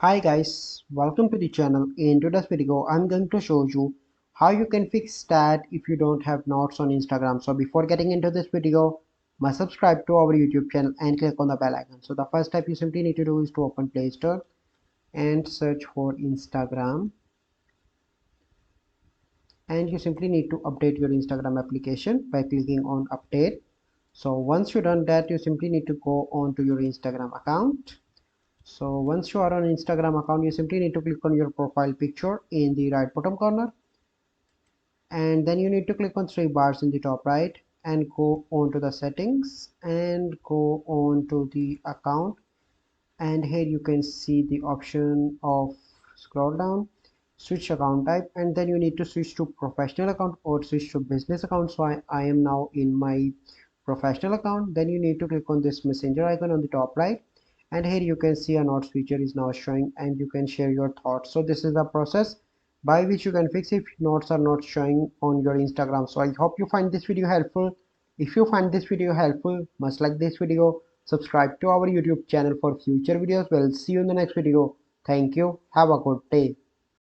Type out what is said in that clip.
Hi guys, welcome to the channel. In today's video, I'm going to show you how you can fix that if you don't have notes on Instagram. So before getting into this video, must subscribe to our YouTube channel and click on the bell icon. So the first step you simply need to do is to open Play Store and search for Instagram. And you simply need to update your Instagram application by clicking on update. So once you've done that, you simply need to go on to your Instagram account. So once you are on Instagram account, you simply need to click on your profile picture in the right bottom corner, and then you need to click on three bars in the top right and go on to the settings and go on to the account, and here you can see the option of scroll down, switch account type, and then you need to switch to professional account or switch to business account. So I am now in my professional account. Then you need to click on this messenger icon on the top right, and here you can see a notes feature is now showing and you can share your thoughts. So this is the process by which you can fix if notes are not showing on your Instagram. So I hope you find this video helpful. If you find this video helpful, must like this video, subscribe to our YouTube channel for future videos. We'll see you in the next video. Thank you. Have a good day.